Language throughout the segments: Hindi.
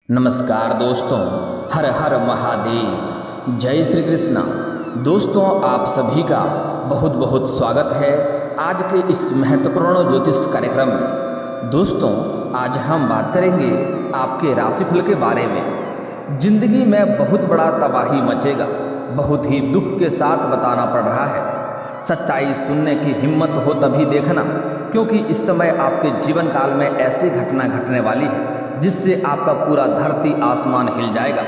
नमस्कार दोस्तों, हर हर महादेव, जय श्री कृष्णा। दोस्तों, आप सभी का बहुत बहुत स्वागत है आज के इस महत्वपूर्ण ज्योतिष कार्यक्रम में। दोस्तों, आज हम बात करेंगे आपके राशिफल के बारे में। जिंदगी में बहुत बड़ा तबाही मचेगा, बहुत ही दुख के साथ बताना पड़ रहा है। सच्चाई सुनने की हिम्मत हो तभी देखना, क्योंकि इस समय आपके जीवन काल में ऐसी घटना घटने वाली है जिससे आपका पूरा धरती आसमान हिल जाएगा।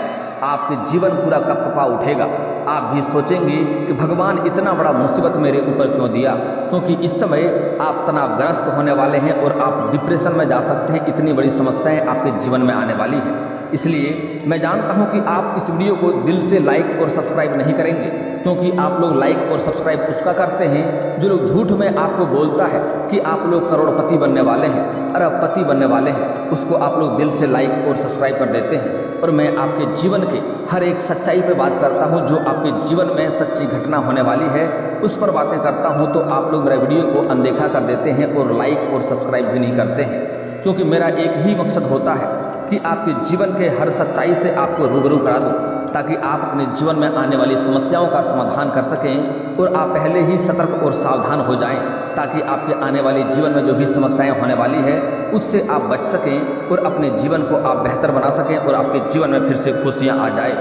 आपके जीवन पूरा कपकपा उठेगा। आप भी सोचेंगे कि भगवान इतना बड़ा मुसीबत मेरे ऊपर क्यों दिया, क्योंकि इस समय आप तनावग्रस्त होने वाले हैं और आप डिप्रेशन में जा सकते हैं। इतनी बड़ी समस्याएं आपके जीवन में आने वाली है। इसलिए मैं जानता हूं कि आप इस वीडियो को दिल से लाइक और सब्सक्राइब नहीं करेंगे, क्योंकि आप लोग लाइक और सब्सक्राइब उसका करते हैं जो लोग झूठ में आपको बोलता है कि आप लोग करोड़पति बनने वाले हैं, अरबपति बनने वाले हैं। उसको आप लोग दिल से लाइक और सब्सक्राइब कर देते हैं। और मैं आपके जीवन के हर एक सच्चाई पे बात करता हूं, जो आपके जीवन में सच्ची घटना होने वाली है उस पर बातें करता हूं, तो आप लोग मेरे वीडियो को अनदेखा कर देते हैं और लाइक और सब्सक्राइब भी नहीं करते हैं। क्योंकि मेरा एक ही मकसद होता है कि आपके जीवन के हर सच्चाई से आपको रूबरू करा दूं, ताकि आप अपने जीवन में आने वाली समस्याओं का समाधान कर सकें और आप पहले ही सतर्क और सावधान हो जाएं, ताकि आपके आने वाले जीवन में जो भी समस्याएं होने वाली है उससे आप बच सकें और अपने जीवन को आप बेहतर बना सकें और आपके जीवन में फिर से खुशियां आ जाए।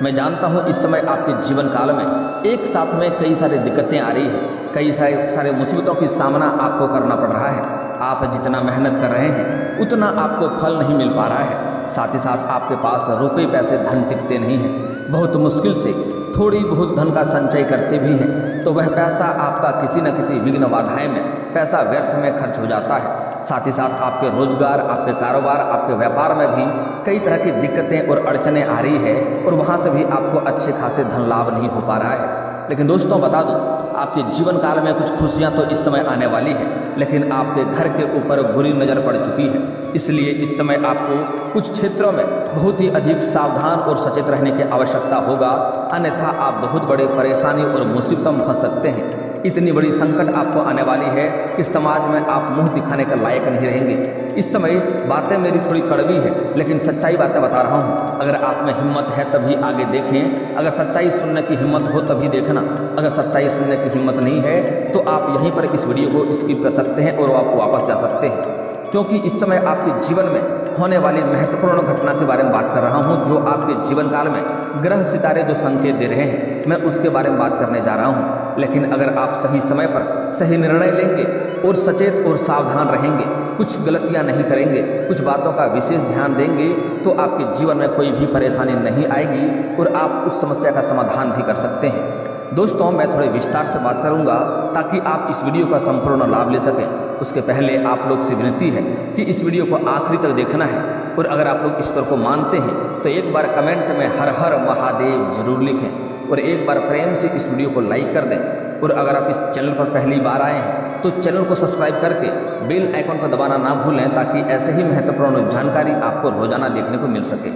मैं जानता हूं इस समय आपके जीवन काल में एक साथ में कई सारी दिक्कतें आ रही हैं, कई सारे मुसीबतों की सामना आपको करना पड़ रहा है। आप जितना मेहनत कर रहे हैं उतना आपको फल नहीं मिल पा रहा है। साथ ही साथ आपके पास रुपये पैसे धन टिकते नहीं हैं। बहुत मुश्किल से थोड़ी बहुत धन का संचय करते भी हैं तो वह पैसा आपका किसी न किसी विघ्न बाधाएं में पैसा व्यर्थ में खर्च हो जाता है। साथ ही साथ आपके रोजगार, आपके कारोबार, आपके व्यापार में भी कई तरह की दिक्कतें और अड़चनें आ रही है और वहाँ से भी आपको अच्छे खासे धन लाभ नहीं हो पा रहा है। लेकिन दोस्तों, बता दूं, आपके जीवन काल में कुछ खुशियां तो इस समय आने वाली है, लेकिन आपके घर के ऊपर बुरी नज़र पड़ चुकी है। इसलिए इस समय आपको कुछ क्षेत्रों में बहुत ही अधिक सावधान और सचेत रहने की आवश्यकता होगा, अन्यथा आप बहुत बड़े परेशानी और मुसीबतों में फंस सकते हैं। इतनी बड़ी संकट आपको आने वाली है कि समाज में आप मुंह दिखाने का लायक नहीं रहेंगे। इस समय बातें मेरी थोड़ी कड़वी है, लेकिन सच्चाई बातें बता रहा हूँ। अगर आप में हिम्मत है तभी आगे देखें। अगर सच्चाई सुनने की हिम्मत हो तभी देखना। अगर सच्चाई सुनने की हिम्मत नहीं है तो आप यहीं पर इस वीडियो को स्किप कर सकते हैं और आप वापस जा सकते हैं, क्योंकि इस समय आपके जीवन में होने वाली महत्वपूर्ण घटना के बारे में बात कर रहा हूं, जो आपके जीवन काल में ग्रह सितारे जो संकेत दे रहे हैं, मैं उसके बारे में बात करने जा रहा हूं। लेकिन अगर आप सही समय पर सही निर्णय लेंगे और सचेत और सावधान रहेंगे, कुछ गलतियां नहीं करेंगे, कुछ बातों का विशेष ध्यान देंगे, तो आपके जीवन में कोई भी परेशानी नहीं आएगी और आप उस समस्या का समाधान भी कर सकते हैं। दोस्तों, मैं थोड़े विस्तार से बात करूंगा ताकि आप इस वीडियो का संपूर्ण लाभ ले सकें। उसके पहले आप लोग से विनती है कि इस वीडियो को आखिरी तक देखना है, और अगर आप लोग ईश्वर को मानते हैं तो एक बार कमेंट में हर हर महादेव जरूर लिखें और एक बार प्रेम से इस वीडियो को लाइक कर दें। और अगर आप इस चैनल पर पहली बार आए हैं तो चैनल को सब्सक्राइब करके बेल आइकन को दबाना ना भूलें, ताकि ऐसे ही महत्वपूर्ण जानकारी आपको रोजाना देखने को मिल सके।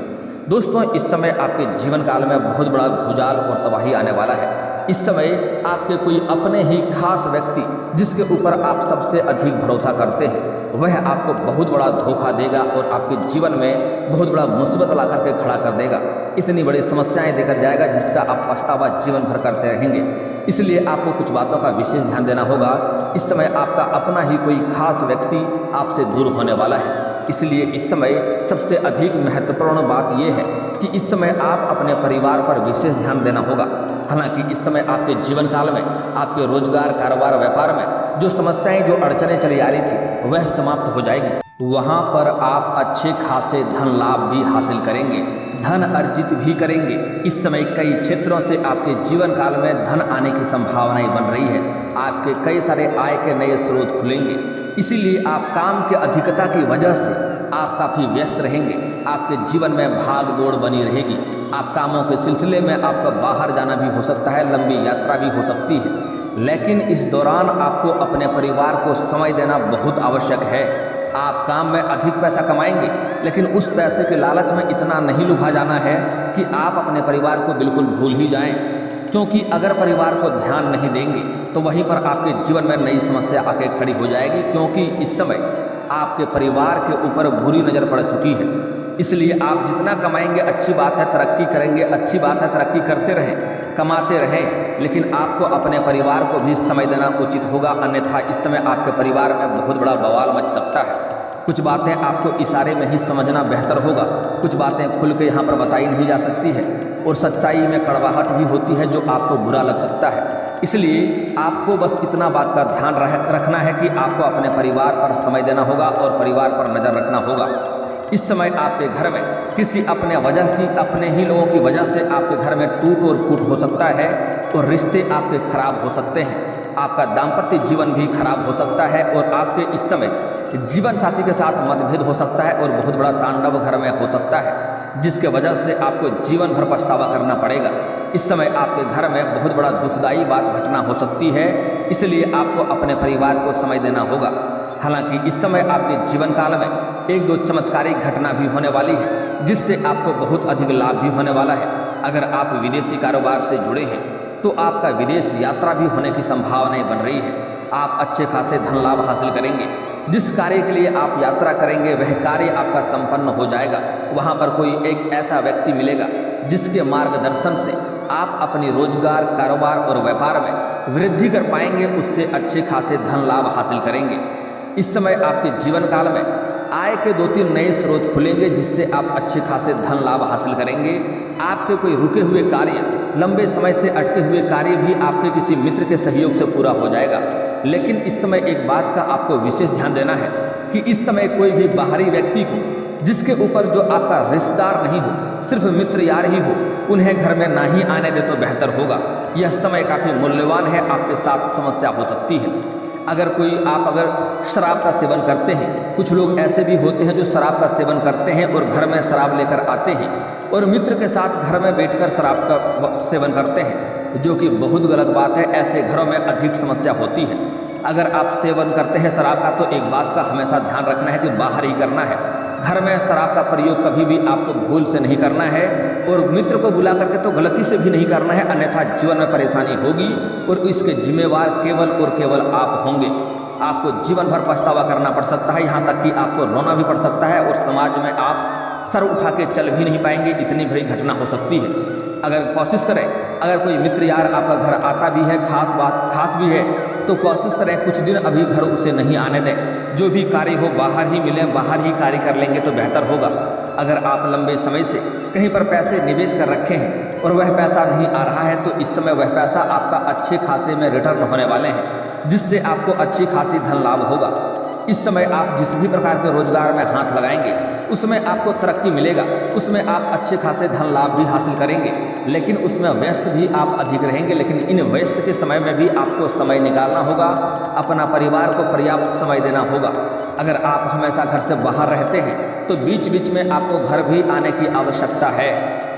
दोस्तों, इस समय आपके जीवन काल में बहुत बड़ा भूचाल और तबाही आने वाला है। इस समय आपके कोई अपने ही खास व्यक्ति जिसके ऊपर आप सबसे अधिक भरोसा करते हैं, वह आपको बहुत बड़ा धोखा देगा और आपके जीवन में बहुत बड़ा मुसीबत ला करके खड़ा कर देगा। इतनी बड़ी समस्याएं देकर जाएगा जिसका आप पछतावा जीवन भर करते रहेंगे। इसलिए आपको कुछ बातों का विशेष ध्यान देना होगा। इस समय आपका अपना ही कोई खास व्यक्ति आपसे दूर होने वाला है। इसलिए इस समय सबसे अधिक महत्वपूर्ण बात यह है कि इस समय आप अपने परिवार पर विशेष ध्यान देना होगा। हालांकि इस समय आपके जीवन काल में आपके रोजगार, कारोबार, व्यापार में जो समस्याएं, जो अड़चनें चली आ रही थी, वह समाप्त हो जाएगी। वहां पर आप अच्छे खासे धन लाभ भी हासिल करेंगे, धन अर्जित भी करेंगे। इस समय कई क्षेत्रों से आपके जीवन काल में धन आने की संभावनाएं बन रही है। आपके कई सारे आय के नए स्रोत खुलेंगे। इसीलिए आप काम के अधिकता की वजह से आप काफ़ी व्यस्त रहेंगे। आपके जीवन में भाग दौड़ बनी रहेगी। आप कामों के सिलसिले में आपका बाहर जाना भी हो सकता है, लंबी यात्रा भी हो सकती है। लेकिन इस दौरान आपको अपने परिवार को समय देना बहुत आवश्यक है। आप काम में अधिक पैसा कमाएंगे, लेकिन उस पैसे के लालच में इतना नहीं लुभा जाना है कि आप अपने परिवार को बिल्कुल भूल ही जाएं, क्योंकि अगर परिवार को ध्यान नहीं देंगे तो वहीं पर आपके जीवन में नई समस्या आके खड़ी हो जाएगी। क्योंकि इस समय आपके परिवार के ऊपर बुरी नज़र पड़ चुकी है। इसलिए आप जितना कमाएंगे अच्छी बात है, तरक्की करेंगे अच्छी बात है, तरक्की करते रहें, कमाते रहें, लेकिन आपको अपने परिवार को भी समय देना उचित होगा, अन्यथा इस समय आपके परिवार में बहुत बड़ा बवाल मच सकता है। कुछ बातें आपको इशारे में ही समझना बेहतर होगा, कुछ बातें खुल के यहाँ पर बताई नहीं जा सकती है और सच्चाई में कड़वाहट भी होती है जो आपको बुरा लग सकता है। इसलिए आपको बस इतना बात का ध्यान रखना है कि आपको अपने परिवार पर समय देना होगा और परिवार पर नज़र रखना होगा। इस समय आपके घर में किसी अपने ही लोगों की वजह से आपके घर में टूट और फूट हो सकता है और रिश्ते आपके खराब हो सकते हैं, आपका दाम्पत्य जीवन भी खराब हो सकता है और आपके इस समय जीवन साथी के साथ मतभेद हो सकता है और बहुत बड़ा तांडव घर में हो सकता है, जिसके वजह से आपको जीवन भर पछतावा करना पड़ेगा। इस समय आपके घर में बहुत बड़ा दुखदायी बात घटना हो सकती है, इसलिए आपको अपने परिवार को समय देना होगा। हालांकि इस समय आपके जीवन काल में एक दो चमत्कारी घटना भी होने वाली है, जिससे आपको बहुत अधिक लाभ भी होने वाला है। अगर आप विदेशी कारोबार से जुड़े हैं तो आपका विदेश यात्रा भी होने की संभावनाएं बन रही है। आप अच्छे खासे धन लाभ हासिल करेंगे। जिस कार्य के लिए आप यात्रा करेंगे वह कार्य आपका संपन्न हो जाएगा। वहाँ पर कोई एक ऐसा व्यक्ति मिलेगा जिसके मार्गदर्शन से आप अपनी रोजगार, कारोबार और व्यापार में वृद्धि कर पाएंगे, उससे अच्छे खासे धन लाभ हासिल करेंगे। इस समय आपके जीवन काल में आय के 2-3 नए स्रोत खुलेंगे, जिससे आप अच्छे खासे धन लाभ हासिल करेंगे। आपके कोई रुके हुए कार्य, लंबे समय से अटके हुए कार्य भी आपके किसी मित्र के सहयोग से पूरा हो जाएगा। लेकिन इस समय एक बात का आपको विशेष ध्यान देना है कि इस समय कोई भी बाहरी व्यक्ति को, जिसके ऊपर जो आपका रिश्तेदार नहीं हो, सिर्फ मित्र यार ही हो, उन्हें घर में ना ही आने दे तो बेहतर होगा। यह समय काफ़ी मूल्यवान है, आपके साथ समस्या हो सकती है। अगर शराब का सेवन करते हैं, कुछ लोग ऐसे भी होते हैं जो शराब का सेवन करते हैं और घर में शराब लेकर आते हैं और मित्र के साथ घर में बैठकर शराब का सेवन करते हैं, जो कि बहुत गलत बात है। ऐसे घरों में अधिक समस्या होती है। अगर आप सेवन करते हैं शराब का तो एक बात का हमेशा ध्यान रखना है कि बाहर ही करना है। घर में शराब का प्रयोग कभी भी आपको भूल से नहीं करना है और मित्र को बुला करके तो गलती से भी नहीं करना है, अन्यथा जीवन में परेशानी होगी और इसके जिम्मेवार केवल और केवल आप होंगे। आपको जीवन भर पछतावा करना पड़ सकता है, यहाँ तक कि आपको रोना भी पड़ सकता है और समाज में आप सर उठा के चल भी नहीं पाएंगे, इतनी बड़ी घटना हो सकती है। अगर कोशिश करें, अगर कोई मित्र यार आपका घर आता भी है, खास भी है, तो कोशिश करें कुछ दिन अभी घर उसे नहीं आने दें। जो भी कार्य हो बाहर ही मिलें, बाहर ही कार्य कर लेंगे तो बेहतर होगा। अगर आप लंबे समय से कहीं पर पैसे निवेश कर रखे हैं और वह पैसा नहीं आ रहा है तो इस समय वह पैसा आपका अच्छे खासे में रिटर्न होने वाले हैं, जिससे आपको अच्छी खासी धन लाभ होगा। इस समय आप जिस भी प्रकार के रोजगार में हाथ लगाएंगे उसमें आपको तरक्की मिलेगा, उसमें आप अच्छे खासे धन लाभ भी हासिल करेंगे, लेकिन उसमें व्यस्त भी आप अधिक रहेंगे। लेकिन इन व्यस्त के समय में भी आपको समय निकालना होगा, अपना परिवार को पर्याप्त समय देना होगा। अगर आप हमेशा घर से बाहर रहते हैं तो बीच बीच में आपको घर भी आने की आवश्यकता है,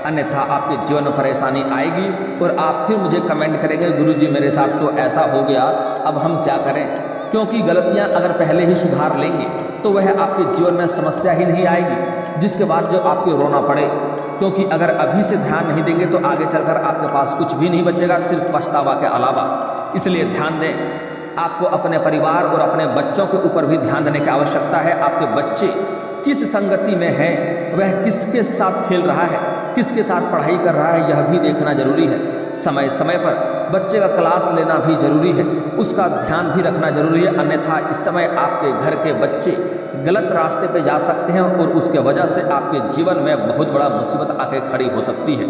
अन्यथा आपके जीवन में परेशानी आएगी और आप फिर मुझे कमेंट करेंगे गुरुजी मेरे साथ तो ऐसा हो गया, अब हम क्या करें। क्योंकि गलतियां अगर पहले ही सुधार लेंगे तो वह आपके जीवन में समस्या ही नहीं आएगी, जिसके बाद जो आपको रोना पड़े। क्योंकि अगर अभी से ध्यान नहीं देंगे तो आगे चलकर आपके पास कुछ भी नहीं बचेगा, सिर्फ पछतावा के अलावा। इसलिए ध्यान दें, आपको अपने परिवार और अपने बच्चों के ऊपर भी ध्यान देने की आवश्यकता है। आपके बच्चे किस संगति में हैं, वह किसके साथ खेल रहा है, किसके साथ पढ़ाई कर रहा है, यह भी देखना जरूरी है। समय समय पर बच्चे का क्लास लेना भी जरूरी है, उसका ध्यान भी रखना जरूरी है, अन्यथा इस समय आपके घर के बच्चे गलत रास्ते पे जा सकते हैं और उसके वजह से आपके जीवन में बहुत बड़ा मुसीबत आके खड़ी हो सकती है।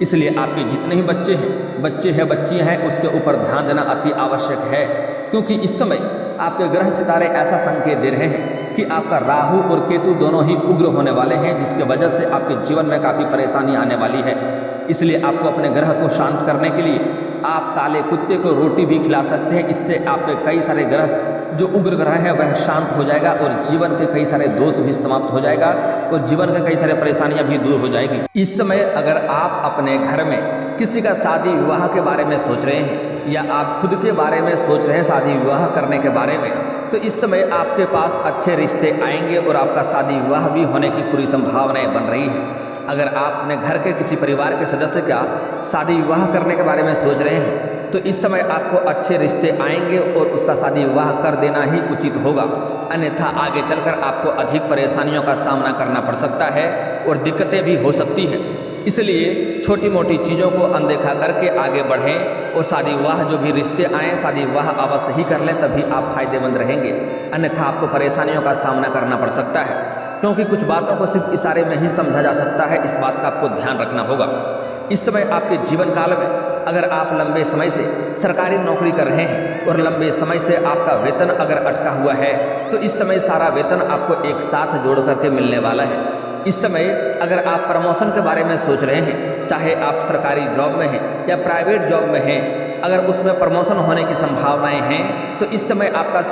इसलिए आपके जितने ही बच्चे हैं बच्चियां हैं, उसके ऊपर ध्यान देना अति आवश्यक है। क्योंकि इस समय आपके ग्रह सितारे ऐसा संकेत दे रहे हैं कि आपका राहु और केतु दोनों ही उग्र होने वाले हैं, जिसके वजह से आपके जीवन में काफ़ी परेशानी आने वाली है। इसलिए आपको अपने ग्रह को शांत करने के लिए आप काले कुत्ते को रोटी भी खिला सकते हैं। इससे आपके कई सारे ग्रह जो उग्र ग्रह हैं वह शांत हो जाएगा और जीवन के कई सारे दोष भी समाप्त हो जाएगा और जीवन के कई सारे परेशानियां भी दूर हो जाएगी। इस समय अगर आप अपने घर में किसी का शादी विवाह के बारे में सोच रहे हैं या आप खुद के बारे में सोच रहे हैं शादी विवाह करने के बारे में, तो इस समय आपके पास अच्छे रिश्ते आएंगे और आपका शादी विवाह भी होने की पूरी संभावनाएं बन रही हैं। अगर आप अपने घर के किसी परिवार के सदस्य का शादी विवाह करने के बारे में सोच रहे हैं तो इस समय आपको अच्छे रिश्ते आएंगे और उसका शादी विवाह कर देना ही उचित होगा, अन्यथा आगे चलकर आपको अधिक परेशानियों का सामना करना पड़ सकता है और दिक्कतें भी हो सकती है। इसलिए छोटी मोटी चीज़ों को अनदेखा करके आगे बढ़ें और शादी विवाह जो भी रिश्ते आएँ शादी विवाह अवश्य ही कर लें, तभी आप फायदेमंद रहेंगे, अन्यथा आपको परेशानियों का सामना करना पड़ सकता है, क्योंकि कुछ बातों को सिर्फ इशारे में ही समझा जा सकता है। इस बात का आपको ध्यान रखना होगा। इस समय आपके जीवन काल में अगर आप लंबे समय से सरकारी नौकरी कर रहे हैं और लंबे समय से आपका वेतन अगर अटका हुआ है, तो इस समय सारा वेतन आपको एक साथ जोड़ करके मिलने वाला है। इस समय अगर आप प्रमोशन के बारे में सोच रहे हैं, चाहे आप सरकारी जॉब में हैं या प्राइवेट जॉब में हैं, अगर उसमें प्रमोशन होने की संभावनाएं हैं, तो इस समय आपका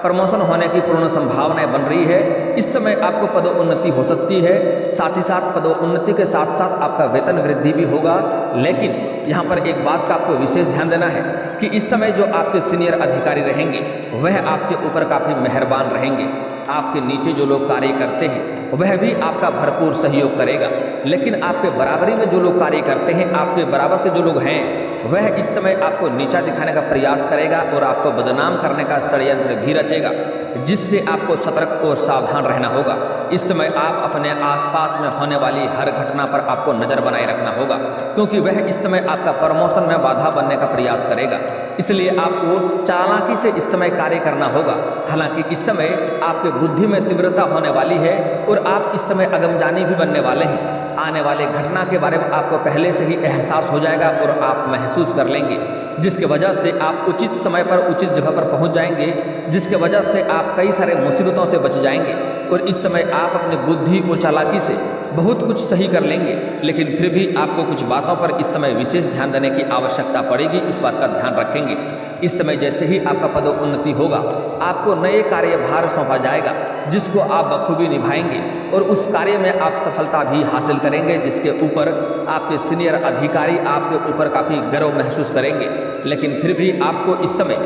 प्रमोशन होने की पूर्ण संभावनाएं बन रही है। इस समय आपको पदोन्नति हो सकती है, साथ ही साथ पदोन्नति के साथ साथ आपका वेतन वृद्धि भी होगा। लेकिन यहाँ पर एक बात का आपको विशेष ध्यान देना है कि इस समय जो आपके सीनियर अधिकारी रहेंगे वह आपके ऊपर काफ़ी मेहरबान रहेंगे। आपके नीचे जो लोग कार्य करते हैं वह भी आपका भरपूर सहयोग करेगा, लेकिन आपके बराबरी में जो लोग कार्य करते हैं, आपके बराबर के जो लोग हैं, वह इस समय आपको नीचा दिखाने का प्रयास करेगा और आपको बदनाम करने का षड्यंत्र भी रचेगा, जिससे आपको सतर्क और सावधान रहना होगा। इस समय आप अपने आसपास में होने वाली हर घटना पर आपको नज़र बनाए रखना होगा, क्योंकि वह इस समय आपका प्रमोशन में बाधा बनने का प्रयास करेगा। इसलिए आपको चालाकी से इस समय कार्य करना होगा। हालांकि इस समय आपके बुद्धि में तीव्रता होने वाली है और आप इस समय अगमजानी भी बनने वाले हैं। आने वाले घटना के बारे में आपको पहले से ही एहसास हो जाएगा और आप महसूस कर लेंगे, जिसके वजह से आप उचित समय पर उचित जगह पर पहुंच जाएंगे, जिसके वजह से आप कई सारे मुसीबतों से बच जाएंगे। और इस समय आप अपनी बुद्धि और चालाकी से बहुत कुछ सही कर लेंगे, लेकिन फिर भी आपको कुछ बातों पर इस समय विशेष ध्यान देने की आवश्यकता पड़ेगी। इस बात का ध्यान रखेंगे। इस समय जैसे ही आपका पदोन्नति होगा, आपको नए कार्यभार सौंपा जाएगा, जिसको आप बखूबी निभाएंगे और उस कार्य में आप सफलता भी हासिल करेंगे, जिसके ऊपर आपके सीनियर अधिकारी आपके ऊपर काफ़ी गर्व महसूस करेंगे। लेकिन फिर भी आपको इस समय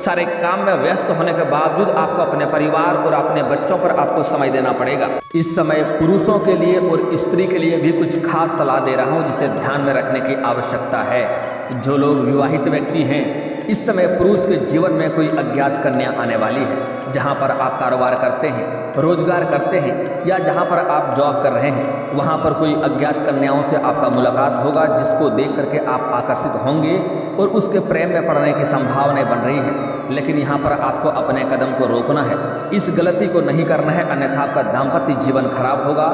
सारे काम में व्यस्त होने के बावजूद आपको अपने परिवार और अपने बच्चों पर आपको समय देना पड़ेगा। इस समय पुरुषों के लिए और स्त्री के लिए भी कुछ खास सलाह दे रहा हूँ, जिसे ध्यान में रखने की आवश्यकता है। जो लोग विवाहित व्यक्ति हैं, इस समय पुरुष के जीवन में कोई अज्ञात कन्या आने वाली है। जहाँ पर आप कारोबार करते हैं, रोजगार करते हैं या जहाँ पर आप जॉब कर रहे हैं, वहाँ पर कोई अज्ञात कन्याओं से आपका मुलाकात होगा, जिसको देख करके आप आकर्षित होंगे और उसके प्रेम में पड़ने की संभावनाएं बन रही है। लेकिन यहाँ पर आपको अपने कदम को रोकना है, इस गलती को नहीं करना है, अन्यथा आपका दाम्पत्य जीवन खराब होगा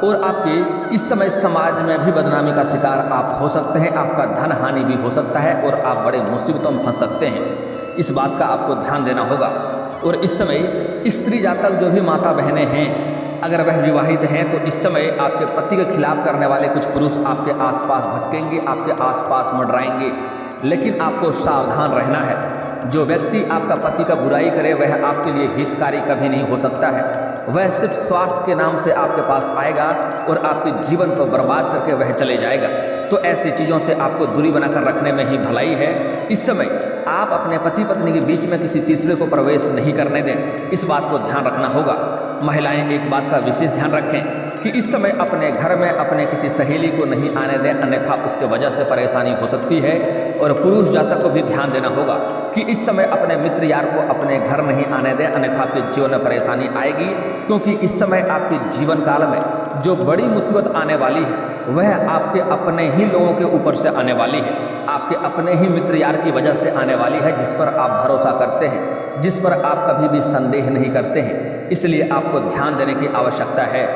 और आपके इस समय समाज में भी बदनामी का शिकार आप हो सकते हैं। आपका धन हानि भी हो सकता है और आप बड़े मुसीबतों में फंस सकते हैं। इस बात का आपको ध्यान देना होगा। और इस समय स्त्री जातक जो भी माता बहनें हैं, अगर वह विवाहित हैं, तो इस समय आपके पति के खिलाफ करने वाले कुछ पुरुष आपके आसपास भटकेंगे, आपके आसपास मंडराएंगे, लेकिन आपको सावधान रहना है। जो व्यक्ति आपका पति का बुराई करे वह आपके लिए हितकारी कभी नहीं हो सकता है। वह सिर्फ स्वार्थ के नाम से आपके पास आएगा और आपके जीवन को बर्बाद करके वह चले जाएगा। तो ऐसी चीज़ों से आपको दूरी बनाकर रखने में ही भलाई है। इस समय आप अपने पति पत्नी के बीच में किसी तीसरे को प्रवेश नहीं करने दें, इस बात को ध्यान रखना होगा। महिलाएं एक बात का विशेष ध्यान रखें कि इस समय अपने घर में अपने किसी सहेली को नहीं आने दें, अन्यथा उसके वजह से परेशानी हो सकती है। और पुरुष जातक को भी ध्यान देना होगा कि इस समय अपने मित्र यार को अपने घर नहीं आने दें, अन्यथा आपके जीवन में परेशानी आएगी। क्योंकि इस समय आपके जीवन काल में जो बड़ी मुसीबत आने वाली है वह आपके अपने ही लोगों के ऊपर से आने वाली है, आपके अपने ही मित्र यार की वजह से आने वाली है, जिस पर आप भरोसा करते हैं, जिस पर आप कभी भी संदेह नहीं करते हैं। इसलिए आपको ध्यान देने की आवश्यकता है।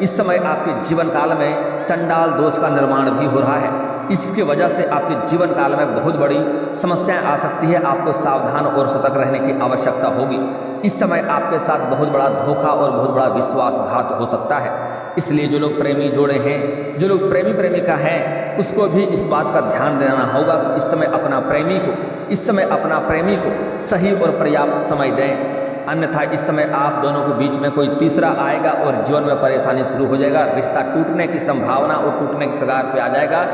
इस समय आपके जीवन काल में चंडाल दोष का निर्माण भी हो रहा है। इसकी वजह से आपके जीवन काल में बहुत बड़ी समस्याएं आ सकती है। आपको सावधान और सतर्क रहने की आवश्यकता होगी। इस समय आपके साथ बहुत बड़ा धोखा और बहुत बड़ा विश्वासघात हो सकता है। इसलिए जो लोग प्रेमी जोड़े हैं, जो लोग प्रेमी प्रेमिका हैं, उसको भी इस बात का ध्यान देना होगा कि इस समय अपना प्रेमी को सही और पर्याप्त समय दें, अन्यथा इस समय आप दोनों के बीच में कोई तीसरा आएगा और जीवन में परेशानी शुरू हो जाएगा। रिश्ता टूटने की संभावना और टूटने के कगार पे आ जाएगा,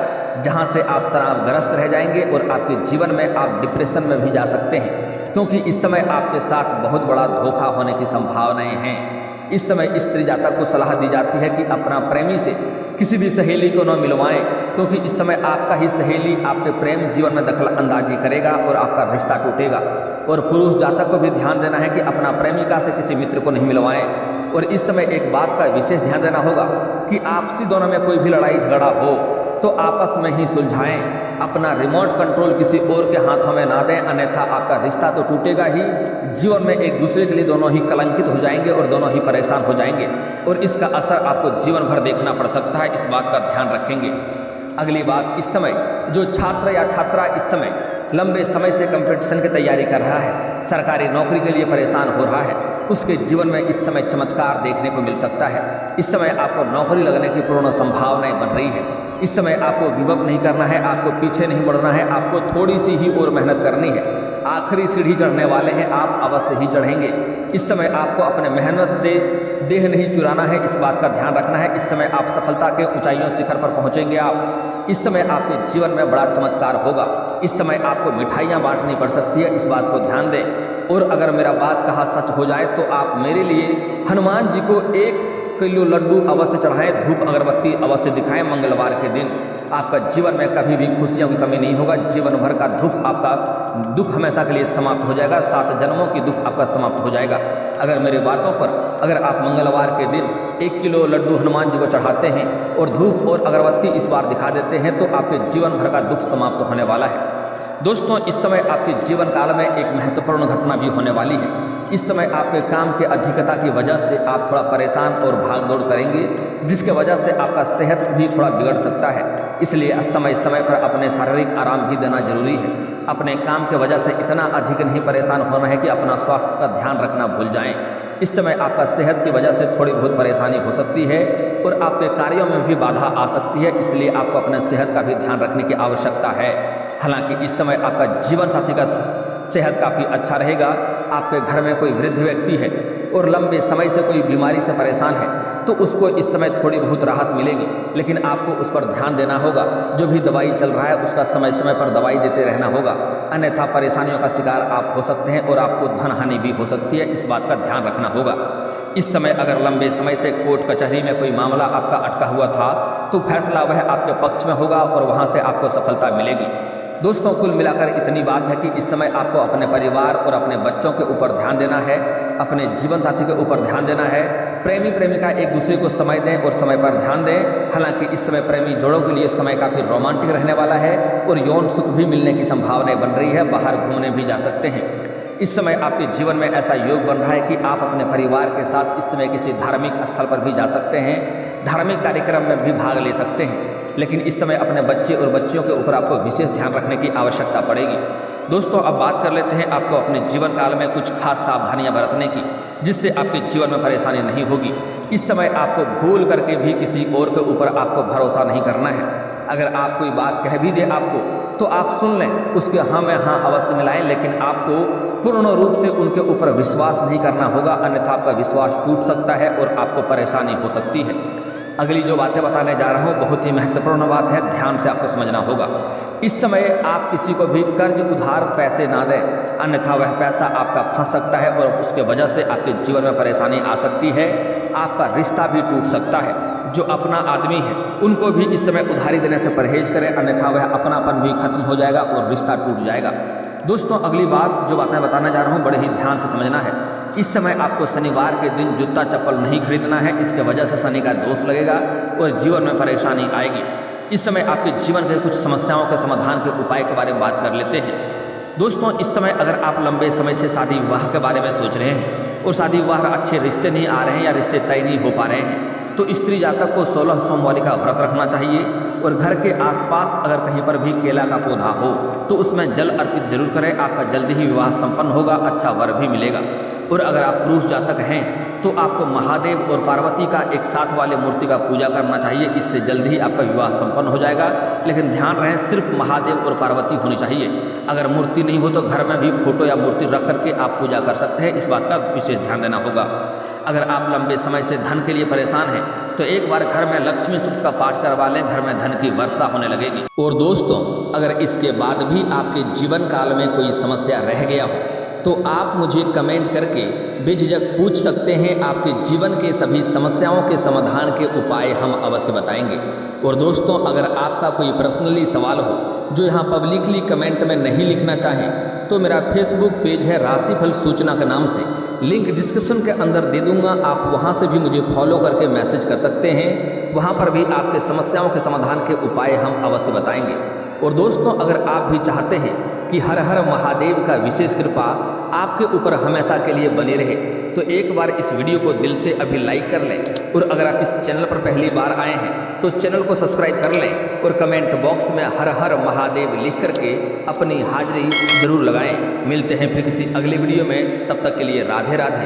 जहां से आप तनावग्रस्त रह जाएंगे और आपके जीवन में आप डिप्रेशन में भी जा सकते हैं, क्योंकि इस समय आपके साथ बहुत बड़ा धोखा होने की संभावनाएं हैं। इस समय स्त्री जातक को सलाह दी जाती है कि अपना प्रेमी से किसी भी सहेली को न मिलवाएं, क्योंकि इस समय आपका ही सहेली आपके प्रेम जीवन में दखल अंदाजी करेगा और आपका रिश्ता टूटेगा। और पुरुष जातक को भी ध्यान देना है कि अपना प्रेमिका से किसी मित्र को नहीं मिलवाएं। और इस समय एक बात का विशेष ध्यान देना होगा कि आपसी दोनों में कोई भी लड़ाई झगड़ा हो तो आपस में ही सुलझाएं। अपना रिमोट कंट्रोल किसी और के हाथों में ना दें, अन्यथा आपका रिश्ता तो टूटेगा ही, जीवन में एक दूसरे के लिए दोनों ही कलंकित हो जाएंगे और दोनों ही परेशान हो जाएंगे और इसका असर आपको जीवन भर देखना पड़ सकता है। इस बात का ध्यान रखेंगे। अगली बात, इस समय जो छात्र या छात्रा इस समय लंबे समय से कंपटीशन की तैयारी कर रहा है, सरकारी नौकरी के लिए परेशान हो रहा है, उसके जीवन में इस समय चमत्कार देखने को मिल सकता है। इस समय आपको नौकरी लगने की पूर्ण संभावनाएं बन रही है। इस समय आपको गिव अप नहीं करना है, आपको पीछे नहीं मुड़ना है, आपको थोड़ी सी ही और मेहनत करनी है। आखिरी सीढ़ी चढ़ने वाले हैं, आप अवश्य ही चढ़ेंगे। इस समय आपको अपने मेहनत से देह नहीं चुराना है, इस बात का ध्यान रखना है। इस समय आप सफलता के ऊंचाइयों शिखर पर पहुंचेंगे। आप इस समय आपके जीवन में बड़ा चमत्कार होगा। इस समय आपको मिठाइयाँ बांटनी पड़ सकती है, इस बात को ध्यान दें। और अगर मेरा बात कहा सच हो जाए तो आप मेरे लिए हनुमान जी को 1 किलो लड्डू अवश्य चढ़ाएं, धूप अगरबत्ती अवश्य दिखाएं। मंगलवार के दिन आपका जीवन में कभी भी खुशियों की कमी नहीं होगा। जीवन भर का आपका दुख हमेशा के लिए समाप्त हो जाएगा। 7 जन्मों की दुख आपका समाप्त हो जाएगा। अगर मेरी बातों पर अगर आप मंगलवार के दिन 1 किलो लड्डू हनुमान जी को चढ़ाते हैं और धूप और अगरबत्ती इस बार दिखा देते हैं तो आपके जीवन भर का दुख समाप्त होने वाला है। दोस्तों, इस समय आपके जीवन काल में एक महत्वपूर्ण घटना भी होने वाली है। इस समय आपके काम के अधिकता की वजह से आप थोड़ा परेशान और भाग दौड़ करेंगे, जिसके वजह से आपका सेहत भी थोड़ा बिगड़ सकता है। इसलिए समय समय पर अपने शारीरिक आराम भी देना जरूरी है। अपने काम के वजह से इतना अधिक नहीं परेशान होना है कि अपना स्वास्थ्य का ध्यान रखना भूल जाएं। इस समय आपका सेहत की वजह से थोड़ी बहुत परेशानी हो सकती है और आपके कार्यों में भी बाधा आ सकती है, इसलिए आपको अपने सेहत का भी ध्यान रखने की आवश्यकता है। हालांकि इस समय आपका जीवन साथी का सेहत काफ़ी अच्छा रहेगा। आपके घर में कोई वृद्ध व्यक्ति है और लंबे समय से कोई बीमारी से परेशान है तो उसको इस समय थोड़ी बहुत राहत मिलेगी, लेकिन आपको उस पर ध्यान देना होगा। जो भी दवाई चल रहा है उसका समय समय पर दवाई देते रहना होगा, अन्यथा परेशानियों का शिकार आप हो सकते हैं और आपको धन हानि भी हो सकती है। इस बात का ध्यान रखना होगा। इस समय अगर लंबे समय से कोर्ट कचहरी में कोई मामला आपका अटका हुआ था तो फैसला वह आपके पक्ष में होगा और वहाँ से आपको सफलता मिलेगी। दोस्तों, कुल मिलाकर इतनी बात है कि इस समय आपको अपने परिवार और अपने बच्चों के ऊपर ध्यान देना है, अपने जीवन साथी के ऊपर ध्यान देना है। प्रेमी प्रेमिका एक दूसरे को समय दें और समय पर ध्यान दें। हालांकि इस समय प्रेमी जोड़ों के लिए समय काफ़ी रोमांटिक रहने वाला है और यौन सुख भी मिलने की संभावनाएं बन रही है। बाहर घूमने भी जा सकते हैं। इस समय आपके जीवन में ऐसा योग बन रहा है कि आप अपने परिवार के साथ इस समय किसी धार्मिक स्थल पर भी जा सकते हैं, धार्मिक कार्यक्रम में भी भाग ले सकते हैं। लेकिन इस समय अपने बच्चे और बच्चियों के ऊपर आपको विशेष ध्यान रखने की आवश्यकता पड़ेगी। दोस्तों, अब बात कर लेते हैं आपको अपने जीवन काल में कुछ खास सावधानियां बरतने की, जिससे आपके जीवन में परेशानी नहीं होगी। इस समय आपको भूल करके भी किसी और के ऊपर आपको भरोसा नहीं करना है। अगर आप कोई बात कह भी दे आपको तो आप सुन लें, उसके हाँ में हाँ अवश्य मिलाएं, लेकिन आपको पूर्ण रूप से उनके ऊपर विश्वास नहीं करना होगा, अन्यथा आपका विश्वास टूट सकता है और आपको परेशानी हो सकती है। अगली जो बातें बताने जा रहा हूँ बहुत ही महत्वपूर्ण बात है, ध्यान से आपको समझना होगा। इस समय आप किसी को भी कर्ज उधार पैसे ना दें, अन्यथा वह पैसा आपका फंस सकता है और उसके वजह से आपके जीवन में परेशानी आ सकती है। आपका रिश्ता भी टूट सकता है। जो अपना आदमी है उनको भी इस समय उधारी देने से परहेज करें, अन्यथा वह अपनापन भी खत्म हो जाएगा और रिश्ता टूट जाएगा। दोस्तों, अगली बात जो बातें बताने जा रहा हूँ बड़े ही ध्यान से समझना है। इस समय आपको शनिवार के दिन जूता चप्पल नहीं खरीदना है, इसके वजह से शनि का दोष लगेगा और जीवन में परेशानी आएगी। इस समय आपके जीवन के कुछ समस्याओं के समाधान के उपाय के बारे में बात कर लेते हैं। दोस्तों, इस समय अगर आप लंबे समय से शादी विवाह के बारे में सोच रहे हैं और शादी विवाह अच्छे रिश्ते नहीं आ रहे हैं या रिश्ते तय नहीं हो पा रहे हैं तो स्त्री जातक को 16 सोमवारी का व्रत रखना चाहिए और घर के आसपास अगर कहीं पर भी केला का पौधा हो तो उसमें जल अर्पित जरूर करें। आपका जल्दी ही विवाह संपन्न होगा, अच्छा वर भी मिलेगा। और अगर आप पुरुष जातक हैं तो आपको महादेव और पार्वती का एक साथ वाले मूर्ति का पूजा करना चाहिए, इससे जल्दी ही आपका विवाह संपन्न हो जाएगा। लेकिन ध्यान रहे सिर्फ महादेव और पार्वती होनी चाहिए। अगर मूर्ति नहीं हो तो घर में भी फोटो या मूर्ति रख करके आप पूजा कर सकते हैं, इस बात का विशेष ध्यान देना होगा। अगर आप लंबे समय से धन के लिए परेशान हैं तो एक बार घर में लक्ष्मी सूक्त का पाठ करवा लें, घर में धन की वर्षा होने लगेगी। और दोस्तों, अगर इसके बाद भी आपके जीवन काल में कोई समस्या रह गया हो तो आप मुझे कमेंट करके बेझिझक पूछ सकते हैं। आपके जीवन के सभी समस्याओं के समाधान के उपाय हम अवश्य बताएंगे। और दोस्तों, अगर आपका कोई पर्सनली सवाल हो जो यहाँ पब्लिकली कमेंट में नहीं लिखना चाहें तो मेरा फेसबुक पेज है राशिफल सूचना के नाम से, लिंक डिस्क्रिप्शन के अंदर दे दूंगा। आप वहां से भी मुझे फॉलो करके मैसेज कर सकते हैं। वहां पर भी आपके समस्याओं के समाधान के उपाय हम अवश्य बताएंगे। और दोस्तों, अगर आप भी चाहते हैं कि हर हर महादेव का विशेष कृपा आपके ऊपर हमेशा के लिए बनी रहे तो एक बार इस वीडियो को दिल से अभी लाइक कर लें। और अगर आप इस चैनल पर पहली बार आए हैं तो चैनल को सब्सक्राइब कर लें और कमेंट बॉक्स में हर हर महादेव लिख करके अपनी हाजिरी जरूर लगाएं। मिलते हैं फिर किसी अगले वीडियो में, तब तक के लिए राधे राधे।